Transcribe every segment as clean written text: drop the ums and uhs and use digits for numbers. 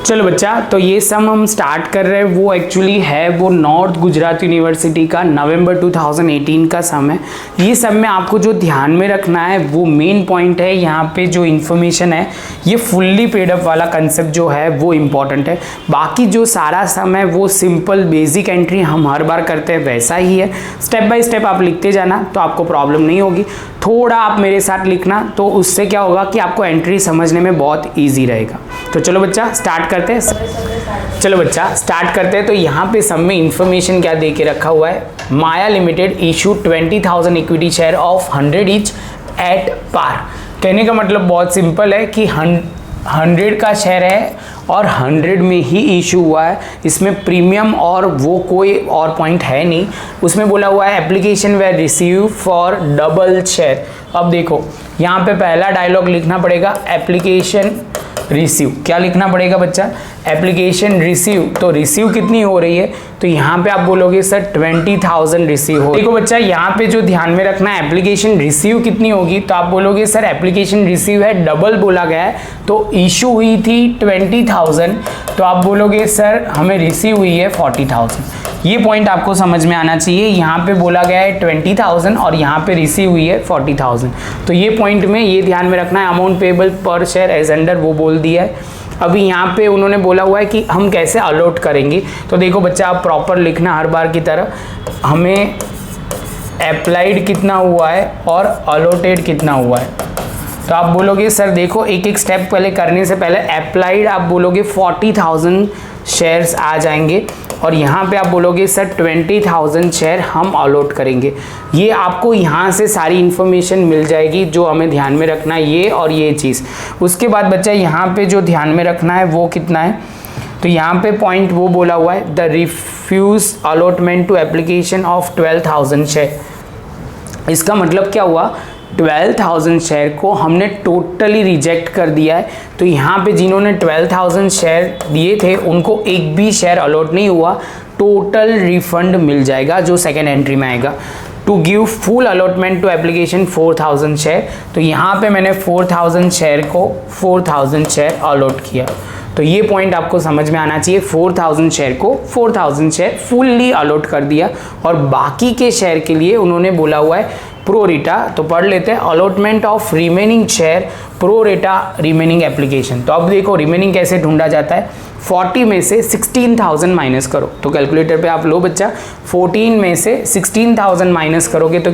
चलो बच्चा, तो ये सम हम स्टार्ट कर रहे हैं वो एक्चुअली है वो नॉर्थ गुजरात यूनिवर्सिटी का नवंबर 2018 का सम है। ये सम में आपको जो ध्यान में रखना है वो मेन पॉइंट है, यहाँ पे जो इन्फॉर्मेशन है ये फुल्ली पेड अप वाला कंसेप्ट जो है वो इम्पॉर्टेंट है। बाकी जो सारा सम है वो सिंपल बेसिक एंट्री हम हर बार करते हैं वैसा ही है, स्टेप बाय स्टेप आप लिखते जाना तो आपको प्रॉब्लम नहीं होगी। थोड़ा आप मेरे साथ लिखना तो उससे क्या होगा कि आपको एंट्री समझने में बहुत ईजी रहेगा। तो चलो बच्चा स्टार्ट करते हैं। चलो बच्चा स्टार्ट करते हैं। तो यहाँ पे सब में इंफॉर्मेशन क्या दे के रखा हुआ है, Maya limited issue 20,000 equity share of 100 each at par. कहने का मतलब बहुत सिंपल है कि 100 का शेयर है और 100 में ही इशू हुआ है, इसमें प्रीमियम और वो कोई और पॉइंट है नहीं। उसमें बोला हुआ है application were received for double share. अब देखो यहाँ पे पहला डायलॉग लिखना पड़ेगा एप्लीकेशन रिसीव। क्या लिखना पड़ेगा बच्चा, एप्लीकेशन रिसीव। तो रिसीव कितनी हो रही है, तो यहाँ पे आप बोलोगे सर 20,000 रिसीव हो। देखो बच्चा यहाँ पे जो ध्यान में रखना है एप्लीकेशन रिसीव कितनी होगी, तो आप बोलोगे सर एप्लीकेशन रिसीव है डबल बोला गया है तो इशू हुई थी 20,000, तो आप बोलोगे सर हमें रिसीव हुई है 40,000। ये पॉइंट आपको समझ में आना चाहिए। यहाँ पे बोला गया है 20,000 और यहाँ पे रिसीव हुई है 40,000, तो ये पॉइंट में ये ध्यान में रखना है। अमाउंट पेबल पर शेयर एज अंडर वो बोल दिया है। अभी यहाँ पे उन्होंने बोला हुआ है कि हम कैसे अलॉट करेंगे, तो देखो बच्चा आप प्रॉपर लिखना हर बार की तरह। हमें अप्लाइड कितना हुआ है और अलॉटेड कितना हुआ है, तो आप बोलोगे सर देखो एक एक स्टेप पहले करने से पहले अप्लाइड आप बोलोगे 40,000 शेयर्स आ जाएंगे और यहाँ पे आप बोलोगे सर 20,000 शेयर हम अलॉट करेंगे। ये आपको यहाँ से सारी इन्फॉर्मेशन मिल जाएगी जो हमें ध्यान में रखना है, ये और ये चीज़। उसके बाद बच्चा यहाँ पे जो ध्यान में रखना है वो कितना है, तो यहाँ पे पॉइंट वो बोला हुआ है the refuse allotment to application of 12,000 share. इसका मतलब क्या हुआ, 12,000 शेयर को हमने टोटली रिजेक्ट कर दिया है। तो यहाँ पे जिन्होंने 12,000 शेयर दिए थे उनको एक भी शेयर अलॉट नहीं हुआ, टोटल रिफंड मिल जाएगा जो सेकेंड एंट्री में आएगा। To give full allotment to application 4,000 share, तो यहाँ पे मैंने 4,000 शेयर को 4,000 शेयर अलॉट किया। तो ये पॉइंट आपको समझ में आना चाहिए, 4,000 शेयर को 4,000 शेयर फुल्ली अलॉट कर दिया और बाकी के शेयर के लिए उन्होंने बोला हुआ है प्रो रेटा। तो पढ़ लेते हैं allotment of remaining share pro रेटा रिमेनिंग एप्लीकेशन। तो अब देखो रिमेनिंग कैसे ढूंढा जाता है, 40 में से 16,000 माइनस करो। तो कैलकुलेटर पे आप लो बच्चा, 14 में से 16,000 माइनस करोगे तो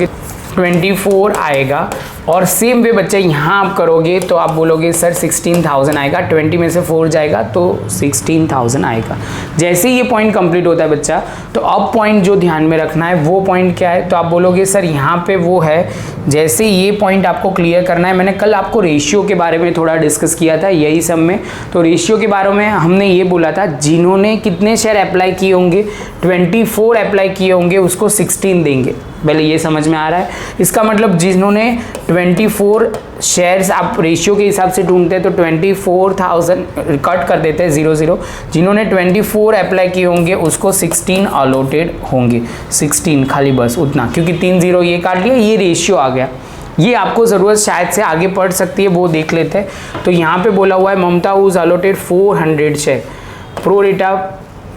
24 आएगा। और सेम वे बच्चा यहाँ आप करोगे तो आप बोलोगे सर 16,000 आएगा, 20 में से 4 जाएगा तो 16,000 आएगा। जैसे ही ये पॉइंट कंप्लीट होता है बच्चा, तो अब पॉइंट जो ध्यान में रखना है वो पॉइंट क्या है, तो आप बोलोगे सर यहाँ पे वो है, जैसे ये पॉइंट आपको क्लियर करना है। मैंने कल आपको रेशियो के बारे में थोड़ा डिस्कस किया था यही सब में, तो रेशियो के बारे में हमने ये बोला था जिन्होंने कितने शेयर अप्लाई किए होंगे, 24 अप्लाई किए होंगे उसको 16 देंगे। पहले ये समझ में आ रहा है, इसका मतलब जिन्होंने 24 शेयर्स आप रेशियो के हिसाब से ढूंढते हैं तो 24,000 कट कर देते हैं 0 जिन्होंने 24 अप्लाई किए होंगे उसको 16 अलॉटेड होंगे, 16 खाली बस उतना, क्योंकि 3 0 ये काट लिया, ये रेशियो आ गया। ये आपको ज़रूरत शायद से आगे पढ़ सकती है, वो देख लेते हैं। तो यहाँ पे बोला हुआ है Mamta who's allotted 400 share pro rata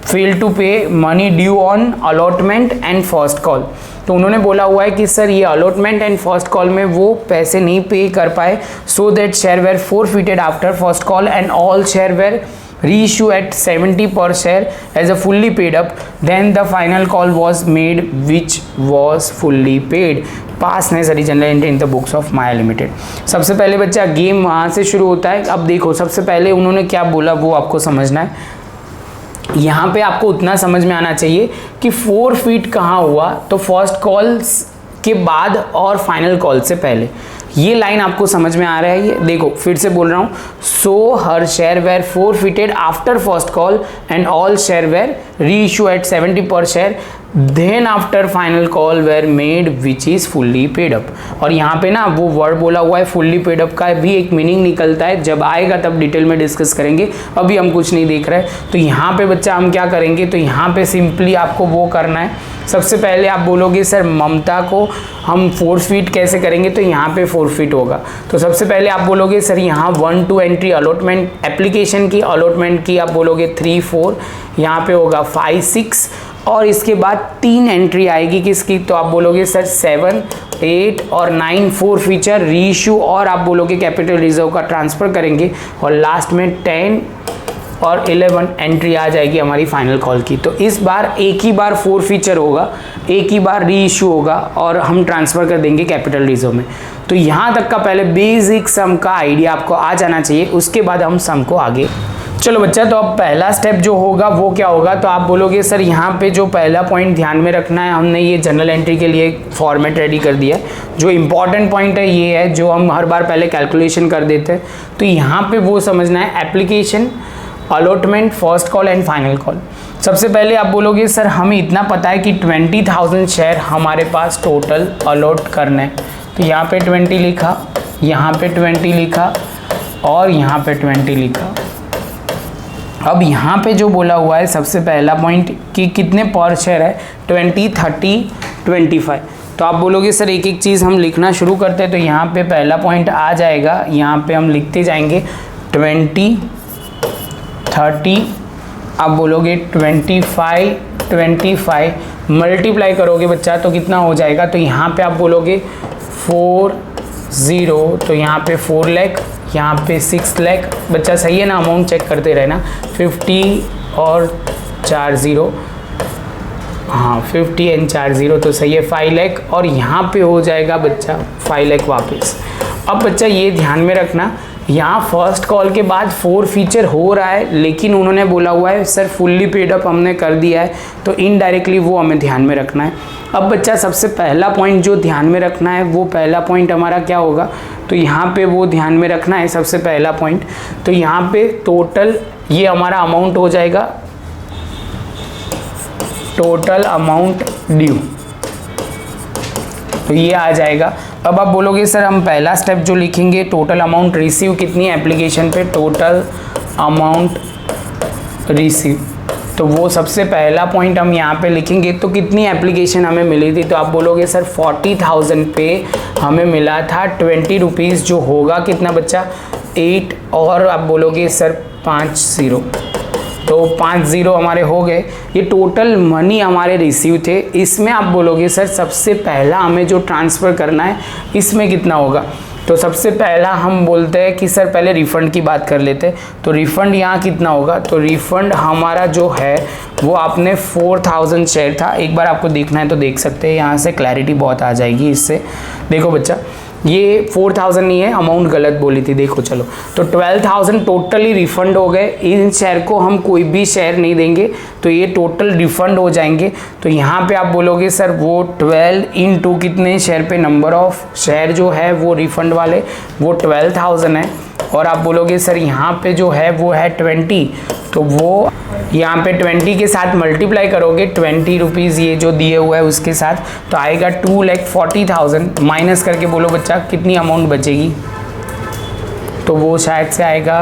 fail to pay money due on allotment and first call. तो उन्होंने बोला हुआ है कि सर ये अलॉटमेंट एंड फर्स्ट कॉल में वो पैसे नहीं पे कर पाए, so that share were forfeited after first call and all share were reissue at 70 per share as a fully paid up, then the final call was made which was fully paid. Pass necessary general entry in the books of Maya limited. सबसे पहले बच्चा game वहाँ से शुरू होता है। अब देखो सबसे पहले उन्होंने क्या बोला वो आपको समझना है। यहाँ पे आपको उतना समझ में आना चाहिए कि 4 फीट कहाँ हुआ, तो फर्स्ट कॉल के बाद और फाइनल कॉल से पहले। ये लाइन आपको समझ में आ रहा है, ये देखो फिर से बोल रहा हूँ, so her share were forfeited after first call and all share were reissue at 70 per share then after final call were made which is fully paid up. और यहाँ पे ना वो वर्ड बोला हुआ है फुल्ली पेड अप का भी एक मीनिंग निकलता है, जब आएगा तब डिटेल में डिस्कस करेंगे, अभी हम कुछ नहीं देख रहे। तो यहाँ पे बच्चा हम क्या करेंगे, तो यहाँ पे सिंपली आपको वो करना है, सबसे पहले आप बोलोगे सर ममता को हम फोरफीट कैसे करेंगे, तो यहाँ पे फोरफीट होगा। तो सबसे पहले आप बोलोगे सर यहाँ 1 2 एंट्री अलॉटमेंट एप्लीकेशन की, अलॉटमेंट की आप बोलोगे 3 4, यहाँ पे होगा 5 6, और इसके बाद 3 एंट्री आएगी किसकी, तो आप बोलोगे सर 7 8 और 9 4 फीचर रीइश्यू, और आप बोलोगे कैपिटल रिजर्व का ट्रांसफ़र करेंगे, और लास्ट में 10 और 11 एंट्री आ जाएगी हमारी फाइनल कॉल की। तो इस बार एक ही बार 4 फीचर होगा, एक ही बार रीइश्यू होगा और हम ट्रांसफ़र कर देंगे कैपिटल रिजर्व में। तो यहाँ तक का पहले बेसिक सम का आइडिया आपको आ जाना चाहिए, उसके बाद हम सम को आगे। चलो बच्चा, तो अब पहला स्टेप जो होगा वो क्या होगा, तो आप बोलोगे सर यहाँ पे जो पहला पॉइंट ध्यान में रखना है, हमने ये जनरल एंट्री के लिए फॉर्मेट रेडी कर दिया है। जो इंपॉर्टेंट पॉइंट है ये है, जो हम हर बार पहले कैलकुलेशन कर देते हैं, तो यहाँ पे वो समझना है application, allotment, first call and final call. सबसे पहले आप बोलोगे सर हमें इतना पता है कि 20,000 शेयर हमारे पास टोटल अलॉट करना है, तो यहाँ पे 20 लिखा, यहाँ पे 20 लिखा और यहाँ पे 20 लिखा। अब यहाँ पे जो बोला हुआ है सबसे पहला पॉइंट कि कितने पर शेयर है, 20 30 25। तो आप बोलोगे सर एक एक चीज़ हम लिखना शुरू करते हैं, तो यहाँ पे पहला पॉइंट आ जाएगा, यहाँ पे हम लिखते जाएंगे 20 30, आप बोलोगे 25 25, मल्टीप्लाई करोगे बच्चा तो कितना हो जाएगा, तो यहाँ पे आप बोलोगे 40, तो यहाँ पे 4 लाख, यहाँ पे 6 लाख। बच्चा सही है ना, अमाउंट चेक करते रहना, 50 और 40, हाँ 50 एंड 40 तो सही है, 5 लाख, और यहाँ पे हो जाएगा बच्चा 5 लाख वापस। अब बच्चा ये ध्यान में रखना, यहाँ फर्स्ट कॉल के बाद 4 फीचर हो रहा है, लेकिन उन्होंने बोला हुआ है सर फुल्ली पेड अप हमने कर दिया है, तो इनडायरेक्टली वो हमें ध्यान में रखना है। अब बच्चा सबसे पहला पॉइंट जो ध्यान में रखना है, वो पहला पॉइंट हमारा क्या होगा, तो यहाँ पे वो ध्यान में रखना है सबसे पहला पॉइंट। तो यहाँ पे टोटल ये हमारा अमाउंट हो जाएगा, टोटल अमाउंट ड्यू, तो ये आ जाएगा। अब आप बोलोगे सर हम पहला स्टेप जो लिखेंगे, टोटल अमाउंट रिसीव कितनी है एप्लीकेशन पे, टोटल अमाउंट रिसीव, तो वो सबसे पहला पॉइंट हम यहाँ पे लिखेंगे। तो कितनी एप्लीकेशन हमें मिली थी, तो आप बोलोगे सर 40,000 पे हमें मिला था 20 रुपीज़, जो होगा कितना बच्चा 8, और आप बोलोगे सर 50, तो 50 हमारे हो गए। ये टोटल मनी हमारे रिसीव थे। इसमें आप बोलोगे सर सबसे पहला हमें जो ट्रांसफ़र करना है इसमें कितना होगा, तो सबसे पहला हम बोलते हैं कि सर पहले रिफ़ंड की बात कर लेते हैं। तो रिफ़ंड यहाँ कितना होगा, तो रिफ़ंड हमारा जो है वो आपने 4,000 शेयर था, एक बार आपको देखना है तो देख सकते हैं, यहाँ से क्लैरिटी बहुत आ जाएगी इससे। देखो बच्चा ये 4,000 नहीं है, अमाउंट गलत बोली थी, देखो चलो, तो 12,000 टोटली रिफ़ंड हो गए। इन शेयर को हम कोई भी शेयर नहीं देंगे, तो ये टोटल रिफ़ंड हो जाएंगे। तो यहाँ पे आप बोलोगे सर वो 12 इंटू कितने शेयर पे, नंबर ऑफ शेयर जो है वो रिफ़ंड वाले वो 12,000 है, और आप बोलोगे सर यहाँ पे जो है वो है 20, तो वो यहाँ पे 20 के साथ मल्टीप्लाई करोगे 20 रुपीज़ ये जो दिए हुआ है उसके साथ, तो आएगा 2,40,000, माइनस करके बोलो बच्चा कितनी अमाउंट बचेगी, तो वो शायद से आएगा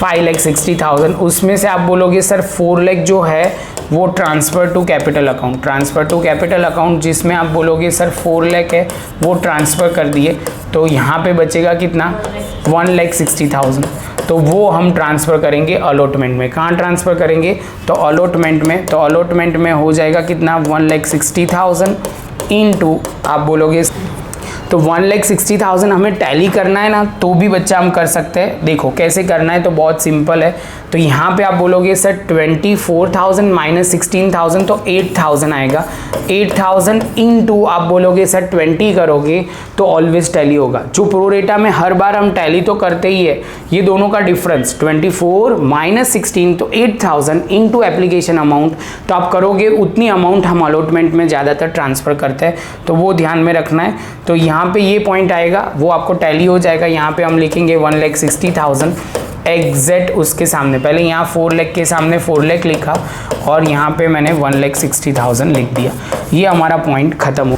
5,60,000। उसमें से आप बोलोगे सर 4 लाख जो है वो transfer to capital account, transfer to capital account जिसमें आप बोलोगे सर 4 लाख है वो ट्रांसफ़र कर दिए, तो यहाँ पे बचेगा कितना 1,60,000, तो वो हम ट्रांसफ़र करेंगे अलॉटमेंट में। कहाँ ट्रांसफ़र करेंगे, तो अलॉटमेंट में, तो अलॉटमेंट में हो जाएगा कितना 1,60,000 इंटू आप बोलोगे, तो 1,60,000 हमें टैली करना है ना, तो भी बच्चा हम कर सकते हैं। देखो कैसे करना है, तो बहुत सिंपल है। तो यहाँ पे आप बोलोगे सर 24,000 माइनस 16,000 तो 8,000 आएगा, 8,000 इंटू आप बोलोगे सर 20 करोगे तो ऑलवेज टैली होगा। जो प्रोरेटा में हर बार हम टैली तो करते ही है, ये दोनों का डिफरेंस 24 माइनस 16 तो 8,000 इंटू एप्लीकेशन अमाउंट, तो आप करोगे उतनी अमाउंट हम अलॉटमेंट में ज़्यादातर ट्रांसफ़र करते हैं, तो वो ध्यान में रखना है। तो यहाँ पे ये पॉइंट आएगा वो आपको टैली हो जाएगा। यहाँ पे हम लिखेंगे 1,60,000 एग्जैक्ट उसके सामने, पहले यहाँ 4 लाख के सामने 4 लाख लिखा और यहाँ पे मैंने 1,60,000 लिख दिया। ये हमारा पॉइंट खत्म हो।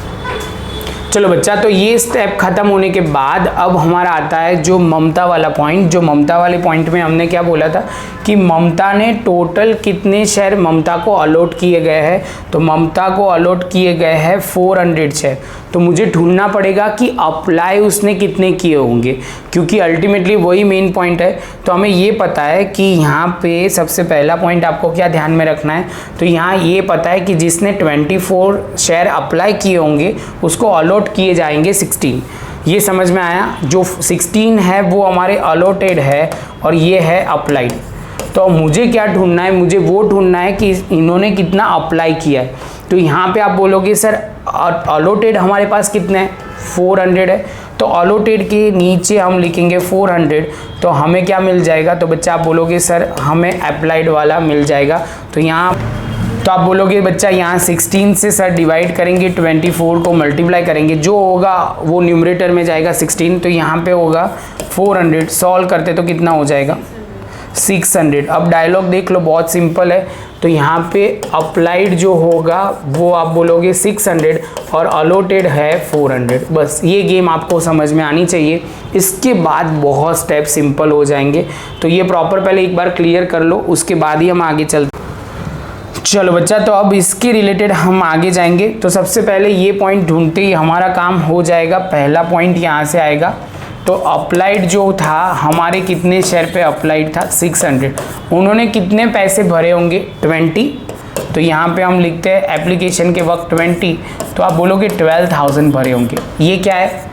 चलो बच्चा, तो ये स्टेप खत्म होने के बाद अब हमारा आता है जो ममता वाला पॉइंट। जो ममता वाले पॉइंट में हमने क्या बोला था कि ममता ने टोटल कितने शेयर ममता को अलॉट किए गए हैं, तो ममता को अलॉट किए गए हैं 400 शेयर। तो मुझे ढूंढना पड़ेगा कि अप्लाई उसने कितने किए होंगे, क्योंकि अल्टीमेटली वही मेन पॉइंट है। तो हमें ये पता है कि यहाँ पे सबसे पहला पॉइंट आपको क्या ध्यान में रखना है, तो यहाँ ये पता है कि जिसने 24 शेयर अप्लाई किए होंगे उसको अलॉट किए जाएंगे 16। ये समझ में आया। जो 16 है वो हमारे अलॉटेड है और ये है अप्लाइड। तो मुझे क्या ढूंढना है, मुझे वो ढूंढना है कि इन्होंने कितना अप्लाई किया है। तो यहाँ पे आप बोलोगे सर अलॉटेड हमारे पास कितना है, 400 है, तो अलॉटेड के नीचे हम लिखेंगे 400, तो हमें क्या मिल जाएगा, तो बच्चा आप बोलोगे सर हमें अप्लाइड वाला मिल जाएगा। तो यहाँ तो आप बोलोगे बच्चा यहाँ 16 से सर डिवाइड करेंगे, 24 को मल्टीप्लाई करेंगे, जो होगा वो न्यूमरेटर में जाएगा 16, तो यहाँ पे होगा 400। सॉल्व करते तो कितना हो जाएगा 600। अब डायलॉग देख लो, बहुत सिंपल है। तो यहाँ पे अप्लाइड जो होगा वो आप बोलोगे 600 और अलॉटेड है 400। बस ये गेम आपको समझ में आनी चाहिए। इसके बाद बहुत स्टेप सिंपल हो जाएंगे। तो ये प्रॉपर पहले एक बार क्लियर कर लो, उसके बाद ही हम आगे चलते। चलो बच्चा, तो अब इसके रिलेटेड हम आगे जाएंगे। तो सबसे पहले ये पॉइंट ढूंढते ही हमारा काम हो जाएगा। पहला पॉइंट यहाँ से आएगा। तो अप्लाइड जो था हमारे कितने शेयर पे अप्लाइड था 600, उन्होंने कितने पैसे भरे होंगे 20। तो यहाँ पे हम लिखते हैं एप्लीकेशन के वक्त 20, तो आप बोलोगे 12,000 भरे होंगे। ये क्या है,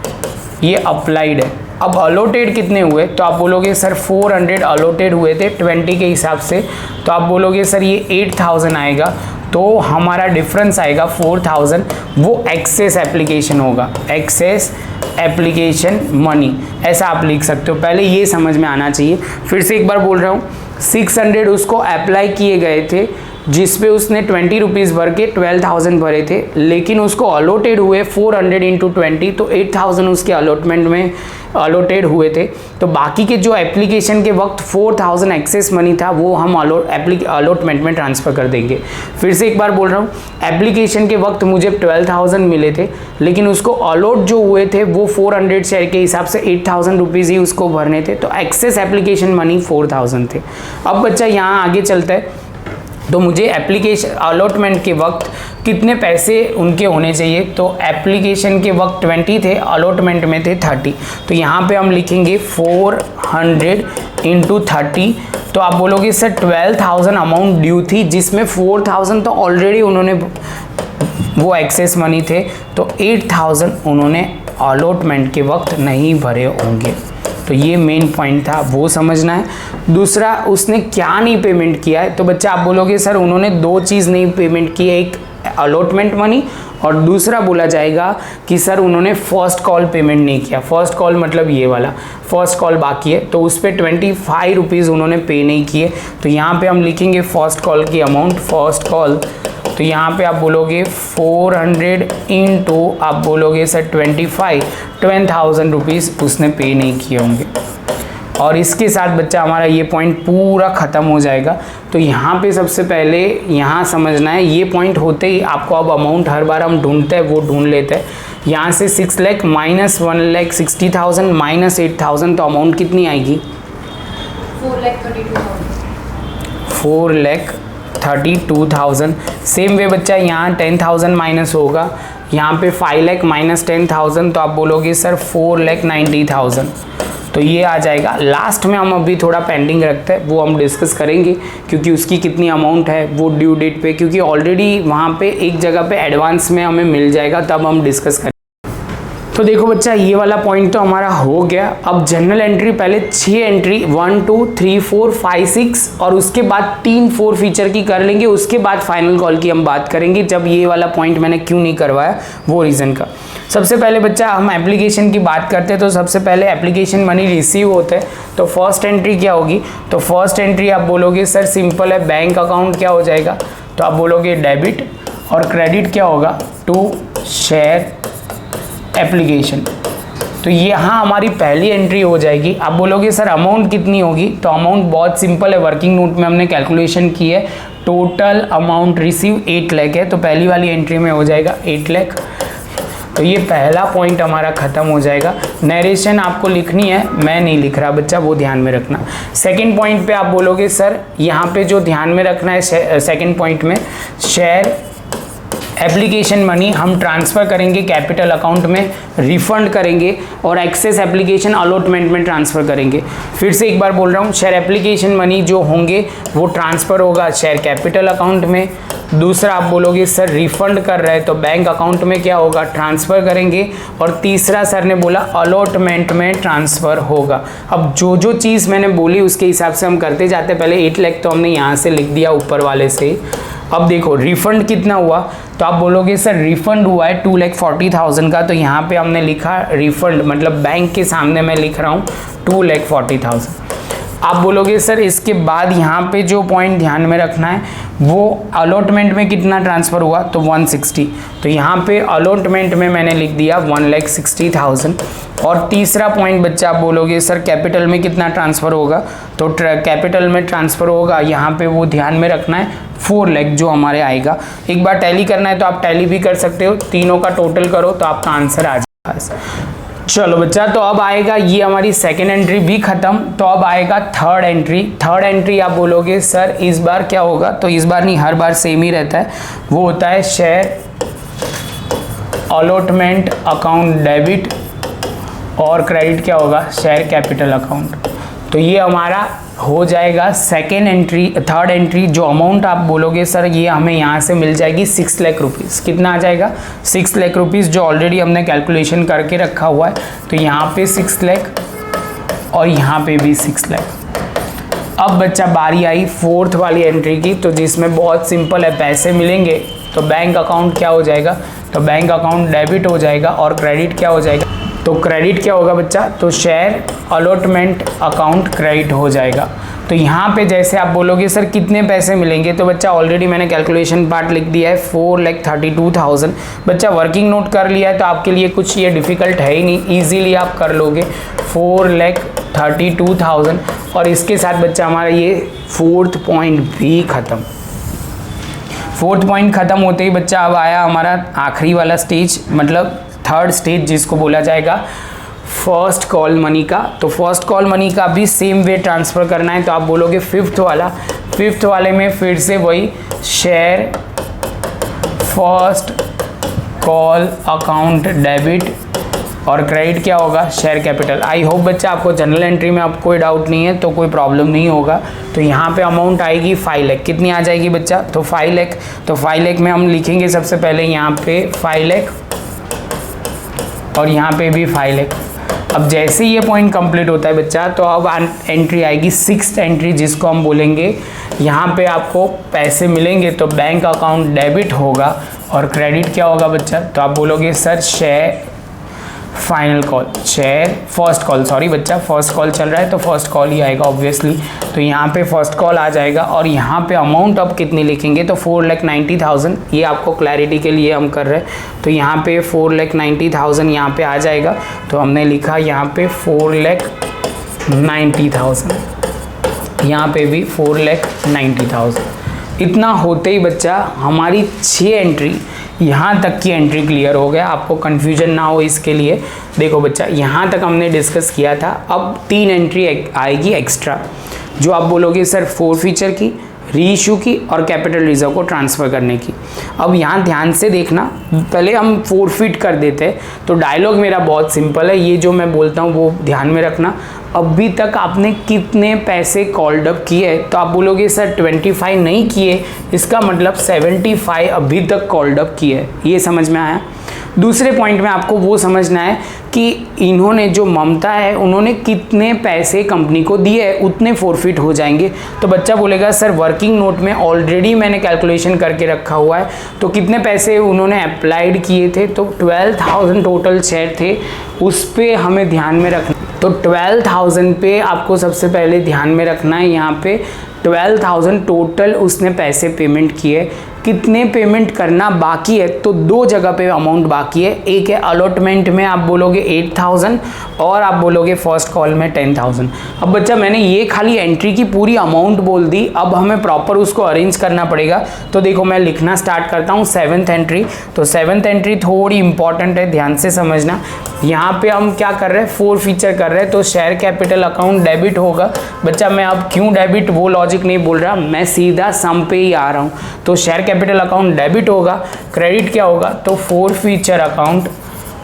ये अप्लाइड है। अब अलॉटेड कितने हुए, तो आप बोलोगे सर 400 अलॉटेड हुए थे 20 के हिसाब से, तो आप बोलोगे सर ये 8,000 आएगा। तो हमारा डिफरेंस आएगा 4,000, वो एक्सेस एप्लीकेशन होगा, एक्सेस एप्लीकेशन मनी, ऐसा आप लिख सकते हो। पहले ये समझ में आना चाहिए। फिर से एक बार बोल रहा हूँ, 600 उसको अप्लाई किए गए थे, जिस पे उसने 20 रुपीज़ भर के 12,000 भरे थे, लेकिन उसको अलॉटेड हुए 400 इंटू 20, तो 8,000 उसके अलॉटमेंट में अलॉटेड हुए थे। तो बाकी के जो एप्लीकेशन के वक्त 4,000 एक्सेस मनी था वो हम अलॉटमेंट में ट्रांसफ़र कर देंगे। फिर से एक बार बोल रहा हूँ, एप्लीकेशन के वक्त मुझे 12,000 मिले थे, लेकिन उसको अलॉट जो हुए थे वो 400 शेयर के हिसाब से 8,000 रुपीज़ ही उसको भरने थे, तो एक्सेस एप्लीकेशन मनी 4,000 थे। अब बच्चा यहाँ आगे चलता है। तो मुझे एप्लीकेशन अलॉटमेंट के वक्त कितने पैसे उनके होने चाहिए, तो एप्लीकेशन के वक्त 20 थे, अलॉटमेंट में थे 30। तो यहाँ पे हम लिखेंगे 400 इंटू 30। तो आप बोलोगे सर 12,000 अमाउंट ड्यू थी, जिसमें 4,000 तो ऑलरेडी उन्होंने वो एक्सेस मनी थे, तो 8,000 उन्होंने अलॉटमेंट के वक्त नहीं भरे होंगे। तो ये मेन पॉइंट था, वो समझना है। दूसरा, उसने क्या नहीं पेमेंट किया है, तो बच्चा आप बोलोगे सर उन्होंने 2 चीज़ नहीं पेमेंट की है, एक अलॉटमेंट मनी और दूसरा बोला जाएगा कि सर उन्होंने फर्स्ट कॉल पेमेंट नहीं किया। फर्स्ट कॉल मतलब ये वाला फर्स्ट कॉल बाकी है, तो उस पर 25 रुपीज़ उन्होंने पे नहीं किए। तो यहाँ पे हम लिखेंगे फर्स्ट कॉल की अमाउंट, फर्स्ट कॉल। तो यहाँ पे आप बोलोगे 400 इंटू आप बोलोगे सर 10,000 रुपीज़ उसने पे नहीं किए होंगे। और इसके साथ बच्चा हमारा ये पॉइंट पूरा ख़त्म हो जाएगा। तो यहाँ पे सबसे पहले यहाँ समझना है, ये पॉइंट होते ही आपको अब अमाउंट हर बार हम ढूंढते हैं वो ढूंढ लेते हैं। यहाँ से 6 लाख माइनस 1,60,000 माइनस 8,000, तो अमाउंट कितनी आएगी 4,32,000। सेम वे बच्चा यहाँ 10,000 माइनस होगा, यहाँ पे 5 लाख माइनस 10,000, तो आप बोलोगे सर 4,90,000। तो ये आ जाएगा। लास्ट में हम अभी थोड़ा पेंडिंग रखते हैं, वो हम डिस्कस करेंगे, क्योंकि उसकी कितनी अमाउंट है वो ड्यू डेट पे, क्योंकि ऑलरेडी वहाँ पे एक जगह पे एडवांस में हमें मिल जाएगा, तब हम डिस्कस करेंगे। तो देखो बच्चा, ये वाला पॉइंट तो हमारा हो गया। अब जनरल एंट्री, पहले 6 एंट्री 1 2 3 4 5 6 और उसके बाद 3 4 फीचर की कर लेंगे। उसके बाद फाइनल कॉल की हम बात करेंगे, जब ये वाला पॉइंट मैंने क्यों नहीं करवाया वो रीज़न का। सबसे पहले बच्चा हम एप्लीकेशन की बात करते हैं, तो सबसे पहले एप्लीकेशन मनी रिसीव होते हैं। तो फर्स्ट एंट्री क्या होगी, तो फर्स्ट एंट्री आप बोलोगे सर सिंपल है, बैंक अकाउंट क्या हो जाएगा, तो आप बोलोगे डेबिट, और क्रेडिट क्या होगा टू शेयर एप्लीकेशन। तो यहाँ हमारी पहली एंट्री हो जाएगी। आप बोलोगे सर अमाउंट कितनी होगी, तो अमाउंट बहुत सिंपल है, वर्किंग नोट में हमने कैलकुलेशन की है। टोटल अमाउंट रिसीव 8 लाख है, तो पहली वाली एंट्री में हो जाएगा 8 लाख। तो ये पहला पॉइंट हमारा ख़त्म हो जाएगा। नरेशन आपको लिखनी है, मैं नहीं लिख रहा बच्चा, वो ध्यान में रखना। सेकंड पॉइंट पे आप बोलोगे सर यहाँ पे जो ध्यान में रखना है सेकंड पॉइंट में, शेयर एप्लीकेशन मनी हम ट्रांसफ़र करेंगे कैपिटल अकाउंट में, रिफंड करेंगे और एक्सेस एप्लीकेशन अलॉटमेंट में ट्रांसफ़र करेंगे। फिर से एक बार बोल रहा हूँ, शेयर एप्लीकेशन मनी जो होंगे वो ट्रांसफ़र होगा शेयर कैपिटल अकाउंट में। दूसरा आप बोलोगे सर रिफंड कर रहे हैं तो बैंक अकाउंट में क्या होगा, ट्रांसफ़र करेंगे। और तीसरा सर ने बोला अलॉटमेंट में ट्रांसफ़र होगा। अब जो जो चीज़ मैंने बोली उसके हिसाब से हम करते जाते। पहले 8 लाख तो हमने यहाँ से लिख दिया ऊपर वाले से। अब देखो रिफंड कितना हुआ, तो आप बोलोगे सर रिफंड हुआ है 2,40,000 का, तो यहाँ पे हमने लिखा रिफंड, मतलब बैंक के सामने मैं लिख रहा हूँ 2,40,000। आप बोलोगे सर इसके बाद यहाँ पे जो पॉइंट ध्यान में रखना है वो अलॉटमेंट में कितना ट्रांसफ़र हुआ, तो 160। तो यहाँ पे अलॉटमेंट में मैंने लिख दिया 1,60,000। और तीसरा पॉइंट बच्चा आप बोलोगे सर कैपिटल में कितना ट्रांसफ़र होगा, तो कैपिटल में ट्रांसफ़र होगा यहाँ पे वो ध्यान में रखना है 4 लाख जो हमारे आएगा। एक बार टैली करना है तो आप टैली भी कर सकते हो, तीनों का टोटल करो तो आपका आंसर आ जाएगा। चलो बच्चा, तो अब आएगा ये हमारी सेकेंड एंट्री भी खत्म। तो अब आएगा थर्ड एंट्री। थर्ड एंट्री आप बोलोगे सर इस बार क्या होगा, तो इस बार नहीं, हर बार सेम ही रहता है, वो होता है शेयर अलॉटमेंट अकाउंट डेबिट और क्रेडिट क्या होगा, शेयर कैपिटल अकाउंट। तो ये हमारा हो जाएगा सेकेंड एंट्री। थर्ड एंट्री जो अमाउंट आप बोलोगे सर ये हमें यहाँ से मिल जाएगी 6 लाख रुपीज़। कितना आ जाएगा, 6 लाख रुपीज़, जो ऑलरेडी हमने कैलकुलेशन करके रखा हुआ है। तो यहाँ पे 6 लाख और यहाँ पे भी 6 लाख। अब बच्चा बारी आई फोर्थ वाली एंट्री की, तो जिसमें बहुत सिंपल है, पैसे मिलेंगे तो बैंक अकाउंट क्या हो जाएगा, तो बैंक अकाउंट डेबिट हो जाएगा और क्रेडिट क्या हो जाएगा, तो क्रेडिट क्या होगा बच्चा, तो शेयर अलॉटमेंट अकाउंट क्रेडिट हो जाएगा। तो यहाँ पे जैसे आप बोलोगे सर कितने पैसे मिलेंगे, तो बच्चा ऑलरेडी मैंने कैलकुलेशन पार्ट लिख दिया है 4,32,000। बच्चा वर्किंग नोट कर लिया है तो आपके लिए कुछ ये डिफ़िकल्ट है ही नहीं, ईजीली आप कर लोगे 4,32,000। और इसके साथ बच्चा हमारा ये फोर्थ पॉइंट भी ख़त्म। फोर्थ पॉइंट ख़त्म होते ही बच्चा अब आया हमारा आखिरी वाला स्टेज, मतलब थर्ड स्टेज जिसको बोला जाएगा फर्स्ट कॉल मनी का। तो फर्स्ट कॉल मनी का भी सेम वे ट्रांसफ़र करना है। तो आप बोलोगे फिफ्थ वाले में फिर से वही share first call account debit और क्रेडिट क्या होगा, शेयर कैपिटल। आई होप बच्चा आपको जनरल एंट्री में आपको कोई डाउट नहीं है, तो कोई प्रॉब्लम नहीं होगा। तो यहाँ पे अमाउंट आएगी 5 लाख। कितनी आ जाएगी बच्चा, तो 5 लाख। तो 5 लाख में हम लिखेंगे सबसे पहले यहाँ पे 5 लाख और यहाँ पे भी 5 लाख। अब जैसे ये पॉइंट कंप्लीट होता है बच्चा, तो अब एंट्री आएगी सिक्स्थ एंट्री, जिसको हम बोलेंगे यहाँ पे आपको पैसे मिलेंगे तो बैंक अकाउंट डेबिट होगा और क्रेडिट क्या होगा बच्चा, तो आप बोलोगे sir share final call, share first call, sorry बच्चा फर्स्ट कॉल चल रहा है तो फर्स्ट कॉल ही आएगा ऑब्वियसली। तो यहाँ पे फर्स्ट कॉल आ जाएगा और यहाँ पे अमाउंट अब कितनी लिखेंगे, तो 4,90,000। ये आपको क्लैरिटी के लिए हम कर रहे हैं। तो यहाँ पे 4,90,000 यहाँ पे आ जाएगा। तो हमने लिखा यहाँ पे 4,90,000, यहाँ पे भी 4,90,000। इतना होते ही बच्चा हमारी 6 एंट्री, यहाँ तक की एंट्री क्लियर हो गया। आपको कन्फ्यूजन ना हो इसके लिए देखो बच्चा, यहाँ तक हमने डिस्कस किया था। अब 3 एंट्री आएगी एक्स्ट्रा, जो आप बोलोगे सर फीचर की, री इशू की और कैपिटल रिजर्व को ट्रांसफ़र करने की। अब यहाँ ध्यान से देखना, पहले हम फॉरफिट कर देते हैं। तो डायलॉग मेरा बहुत सिंपल है, ये जो मैं बोलता हूँ वो ध्यान में रखना। अभी तक आपने कितने पैसे कॉल्ड अप किए, तो आप बोलोगे सर 25 नहीं किए, इसका मतलब 75 अभी तक कॉल्ड अप किए। ये समझ में आया। दूसरे पॉइंट में आपको वो समझना है कि इन्होंने जो ममता है उन्होंने कितने पैसे कंपनी को दिए है, उतने फॉरफिट हो जाएंगे। तो बच्चा बोलेगा सर वर्किंग नोट में ऑलरेडी मैंने कैलकुलेशन करके रखा हुआ है, तो कितने पैसे उन्होंने अप्लाइड किए थे, तो 12,000 टोटल शेयर थे, उस पर हमें ध्यान में रखना। तो 12,000 पे आपको सबसे पहले ध्यान में रखना है यहाँ पे 12,000 टोटल उसने पैसे पेमेंट किए। कितने पेमेंट करना बाकी है, तो दो जगह पे अमाउंट बाकी है। एक है अलॉटमेंट में आप बोलोगे 8,000 और आप बोलोगे फर्स्ट कॉल में 10,000। अब बच्चा मैंने ये खाली एंट्री की पूरी अमाउंट बोल दी, अब हमें प्रॉपर उसको अरेंज करना पड़ेगा। तो देखो मैं लिखना स्टार्ट करता हूँ 7th एंट्री। तो 7th एंट्री थोड़ी इंपॉर्टेंट है, ध्यान से समझना। यहाँ पे हम क्या कर रहे हैं, 4 फीचर कर रहे हैं। तो शेयर कैपिटल अकाउंट डेबिट होगा। बच्चा मैं अब क्यों डेबिट वो लॉजिक नहीं बोल रहा, मैं सीधा सम पे ही आ रहा हूँ। तो शेयर कैपिटल अकाउंट डेबिट होगा, क्रेडिट क्या होगा, तो 4 फीचर अकाउंट।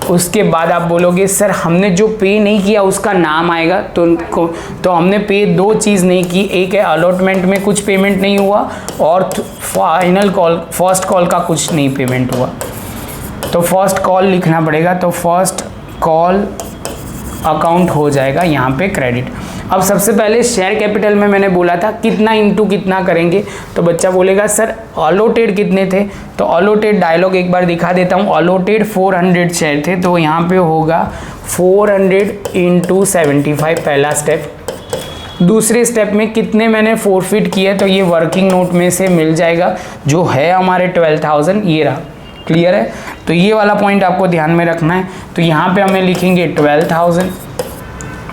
उसके बाद आप बोलोगे सर हमने जो पे नहीं किया उसका नाम आएगा। तो हमने पे दो चीज़ नहीं की, एक है अलॉटमेंट में कुछ पेमेंट नहीं हुआ और फाइनल कॉल फर्स्ट कॉल का कुछ नहीं पेमेंट हुआ। तो फर्स्ट कॉल लिखना पड़ेगा। तो फर्स्ट कॉल अकाउंट हो जाएगा यहाँ पे क्रेडिट। अब सबसे पहले शेयर कैपिटल में मैंने बोला था कितना इंटू कितना करेंगे, तो बच्चा बोलेगा सर अलॉटेड कितने थे, तो अलॉटेड डायलॉग एक बार दिखा देता हूँ। अलॉटेड 400 शेयर थे, तो यहाँ पे होगा 400 इंटू 75 पहला स्टेप। दूसरे स्टेप में कितने मैंने फोरफिट किए, तो ये वर्किंग नोट में से मिल जाएगा जो है हमारे 12,000, ये रहा। क्लियर है, तो ये वाला पॉइंट आपको ध्यान में रखना है। तो यहाँ पे हमें लिखेंगे 12,000।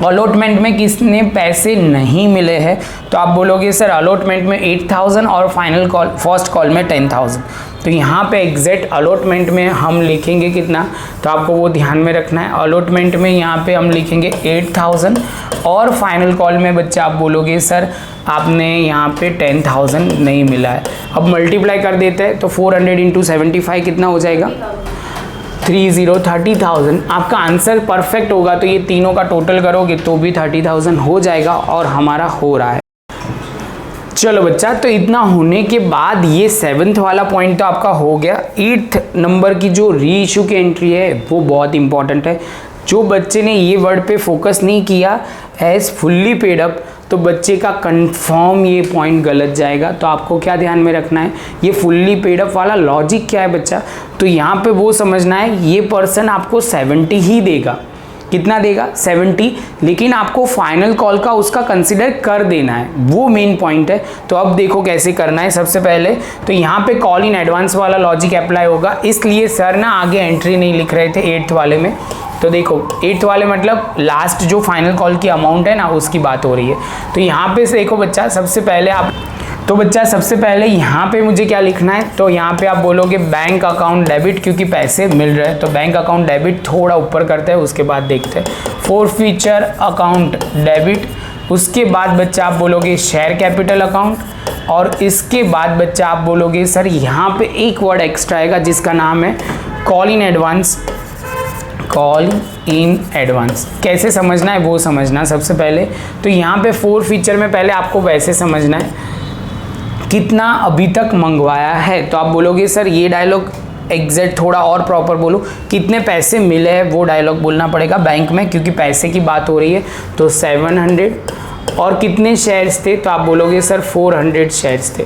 अलॉटमेंट में किसने पैसे नहीं मिले हैं, तो आप बोलोगे सर अलॉटमेंट में 8,000 और फाइनल कॉल फर्स्ट कॉल में 10,000। तो यहाँ पे एग्जैक्ट अलॉटमेंट में हम लिखेंगे कितना, तो आपको वो ध्यान में रखना है। अलॉटमेंट में यहाँ पे हम लिखेंगे 8,000 और फाइनल कॉल में बच्चा आप बोलोगे सर आपने यहाँ पे 10,000 नहीं मिला है। अब मल्टीप्लाई कर देते हैं, तो 400 इंटू 75 कितना हो जाएगा, 30,000। आपका आंसर परफेक्ट होगा तो ये तीनों का टोटल करोगे तो भी 30,000 हो जाएगा और हमारा हो रहा है। चलो बच्चा, तो इतना होने के बाद ये 7th वाला पॉइंट तो आपका हो गया। 8th नंबर की जो री इशू की एंट्री है वो बहुत इंपॉर्टेंट है। जो बच्चे ने ये वर्ड पे फोकस नहीं किया एज फुल्ली पेड अप, तो बच्चे का कंफर्म ये पॉइंट गलत जाएगा। तो आपको क्या ध्यान में रखना है, ये फुल्ली पेड अप वाला लॉजिक क्या है बच्चा, तो यहाँ पे वो समझना है ये पर्सन आपको 70 ही देगा। कितना देगा, 70, लेकिन आपको फाइनल कॉल का उसका कंसिडर कर देना है, वो मेन पॉइंट है। तो अब देखो कैसे करना है। सबसे पहले तो यहाँ पे कॉल इन एडवांस वाला लॉजिक अप्लाई होगा, इसलिए सर ना आगे एंट्री नहीं लिख रहे थे 8th वाले में। तो देखो 8th वाले मतलब लास्ट जो फाइनल कॉल की अमाउंट है ना उसकी बात हो रही है। तो यहाँ पे से देखो बच्चा, सबसे पहले यहाँ पे मुझे क्या लिखना है, तो यहाँ पे आप बोलोगे बैंक अकाउंट डेबिट, क्योंकि पैसे मिल रहे हैं। तो बैंक अकाउंट डेबिट थोड़ा ऊपर करते हैं, उसके बाद देखते हैं 4 फीचर अकाउंट डेबिट। उसके बाद बच्चा आप बोलोगे शेयर कैपिटल अकाउंट, और इसके बाद बच्चा आप बोलोगे सर यहाँ पे एक वर्ड एक्स्ट्रा आएगा जिसका नाम है call in advance. Call in advance कैसे समझना है वो समझना सबसे पहले। तो यहाँ पे 4 फीचर में पहले आपको वैसे समझना है कितना अभी तक मंगवाया है। तो आप बोलोगे सर ये डायलॉग एग्जैक्ट थोड़ा और प्रॉपर बोलो, कितने पैसे मिले हैं वो डायलॉग बोलना पड़ेगा बैंक में, क्योंकि पैसे की बात हो रही है। तो 700 और कितने शेयर्स थे, तो आप बोलोगे सर 400 शेयर्स थे।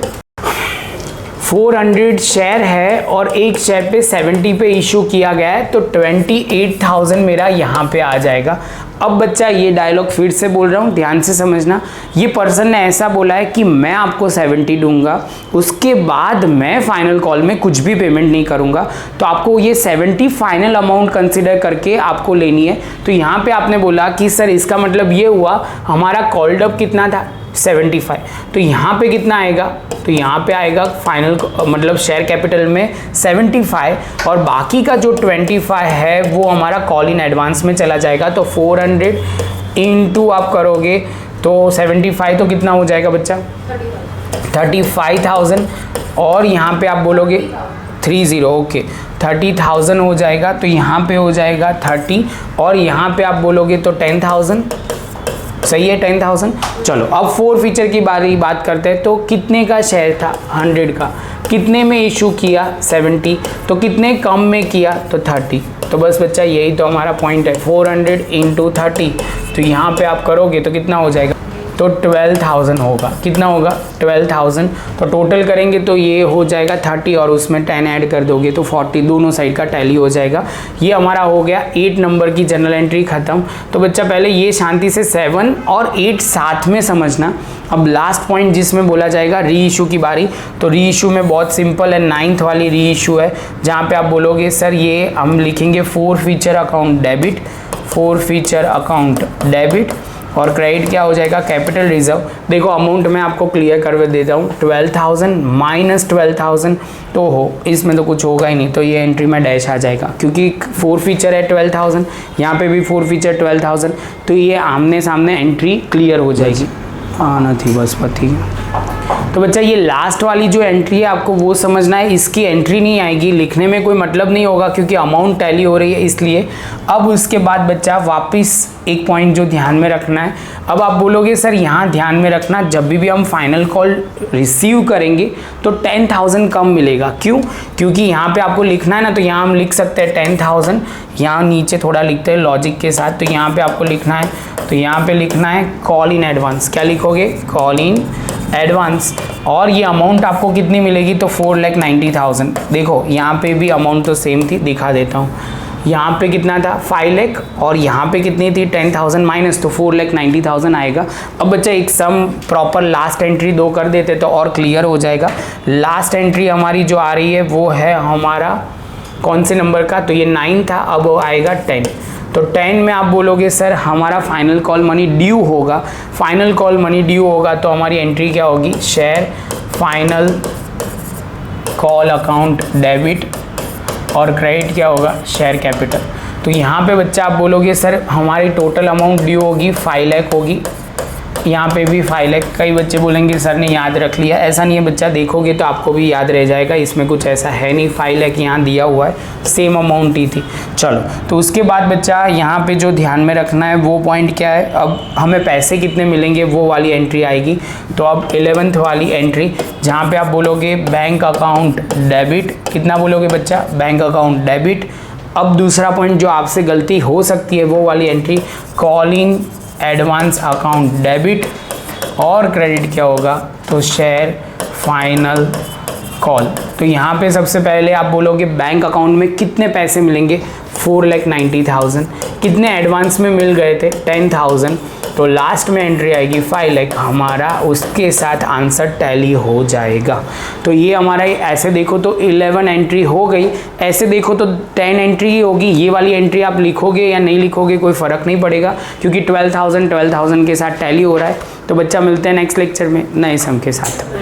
400 शेयर है और एक शेयर पे 70 पे इशू किया गया है, तो 28,000 मेरा यहाँ पे आ जाएगा। अब बच्चा ये डायलॉग फिर से बोल रहा हूँ, ध्यान से समझना। ये पर्सन ने ऐसा बोला है कि मैं आपको 70 दूंगा, उसके बाद मैं फाइनल कॉल में कुछ भी पेमेंट नहीं करूंगा। तो आपको ये 70 फाइनल अमाउंट कंसिडर करके आपको लेनी है। तो यहाँ पे आपने बोला कि सर इसका मतलब ये हुआ हमारा कॉल्ड अप कितना था, 75। तो यहाँ पे कितना आएगा, तो यहाँ पे आएगा फाइनल मतलब शेयर कैपिटल में 75 और बाकी का जो 25 है वो हमारा कॉल इन एडवांस में चला जाएगा। तो 400 इंटू आप करोगे तो 75 तो कितना हो जाएगा बच्चा, 35,000 और यहाँ पे आप बोलोगे 30, ओके 30,000 हो जाएगा। तो यहाँ पे हो जाएगा 30 और यहाँ पे आप बोलोगे तो 10,000, सही है 10,000। चलो अब 4 फीचर की बात करते हैं। तो कितने का शेयर था, 100 का, कितने में इशू किया 70, तो कितने कम में किया तो 30। तो बस बच्चा यही तो हमारा पॉइंट है, 400 इंटू 30। तो यहाँ पे आप करोगे तो कितना हो जाएगा तो 12,000 होगा। कितना होगा? 12,000। तो टोटल करेंगे तो ये हो जाएगा 30 और उसमें 10 ऐड कर दोगे तो 40, दोनों साइड का टैली हो जाएगा। ये हमारा हो गया 8 नंबर की जनरल एंट्री खत्म। तो बच्चा पहले ये शांति से 7 और 8 साथ में समझना। अब लास्ट पॉइंट जिसमें बोला जाएगा री इशू की बारी। तो री इशू में बहुत सिंपल है, 9th वाली री इशू है, जहाँ पे आप बोलोगे सर ये हम लिखेंगे 4 feature account debit, 4 feature account debit, और क्रेडिट क्या हो जाएगा? Capital reserve. देखो अमाउंट मैं आपको क्लियर कर देता हूँ, 12,000 माइनस 12,000 तो हो, इसमें तो कुछ होगा ही नहीं, तो ये एंट्री में डैश आ जाएगा क्योंकि 4 फीचर है 12,000, यहाँ पे भी 4 फीचर 12,000, तो ये आमने सामने एंट्री क्लियर हो जाएगी। आना थी बस पति। तो बच्चा ये लास्ट वाली जो एंट्री है आपको वो समझना है, इसकी एंट्री नहीं आएगी, लिखने में कोई मतलब नहीं होगा क्योंकि अमाउंट टैली हो रही है इसलिए। अब उसके बाद बच्चा वापस एक पॉइंट जो ध्यान में रखना है, अब आप बोलोगे सर यहाँ ध्यान में रखना जब भी हम फाइनल कॉल रिसीव करेंगे तो 10,000 कम मिलेगा। क्यों? क्योंकि यहाँ पे आपको लिखना है ना, तो यहाँ हम लिख सकते हैं 10,000, यहाँ नीचे थोड़ा लिखते हैं लॉजिक के साथ। तो यहाँ पे आपको लिखना है, तो यहाँ पे लिखना है कॉल इन एडवांस। क्या लिखोगे? Call in advance. और ये अमाउंट आपको कितनी मिलेगी? तो 4,90,000। देखो यहाँ पे भी अमाउंट तो सेम थी, दिखा देता हूँ। यहाँ पे कितना था? 5 लाख, और यहाँ पे कितनी थी? 10,000 माइनस, तो 4,90,000 आएगा। अब बच्चा एक सम प्रॉपर लास्ट एंट्री 2 कर देते तो और क्लियर हो जाएगा। लास्ट एंट्री हमारी जो आ रही है वो है हमारा कौन से नंबर का? तो ये 9 था, अब वो आएगा 10। तो 10 में आप बोलोगे सर हमारा फाइनल कॉल मनी ड्यू होगा। फाइनल कॉल मनी ड्यू होगा तो हमारी एंट्री क्या होगी? Share final call account debit, और क्रेडिट क्या होगा? Share capital. तो यहाँ पे बच्चा आप बोलोगे सर हमारी टोटल अमाउंट ड्यू होगी 5 लाख होगी, यहाँ पे भी 5 लाख। कई बच्चे बोलेंगे सर ने याद रख लिया, ऐसा नहीं है बच्चा, देखोगे तो आपको भी याद रह जाएगा, इसमें कुछ ऐसा है नहीं, 5 लाख यहाँ दिया हुआ है, सेम अमाउंट ही थी। चलो, तो उसके बाद बच्चा यहाँ पे जो ध्यान में रखना है वो पॉइंट क्या है? अब हमें पैसे कितने मिलेंगे वो वाली एंट्री आएगी। तो अब 11th वाली एंट्री जहाँ पे आप बोलोगे बैंक अकाउंट डेबिट। कितना बोलोगे बच्चा? Bank account debit. अब दूसरा पॉइंट जो आपसे गलती हो सकती है वो वाली entry calling advance account debit, और क्रेडिट क्या होगा? तो शेयर फाइनल कॉल। तो यहाँ पे सबसे पहले आप बोलोगे बैंक अकाउंट में कितने पैसे मिलेंगे? 4,90,000। कितने एडवांस में मिल गए थे? 10,000। तो लास्ट में एंट्री आएगी 5 लाख, हमारा उसके साथ आंसर टैली हो जाएगा। तो ये हमारा ऐसे देखो तो 11 एंट्री हो गई, ऐसे देखो तो 10 एंट्री ही होगी। ये वाली एंट्री आप लिखोगे या नहीं लिखोगे कोई फ़र्क नहीं पड़ेगा क्योंकि 12,000 के साथ टैली हो रहा है। तो बच्चा मिलते हैं नेक्स्ट लेक्चर में नए सम के साथ।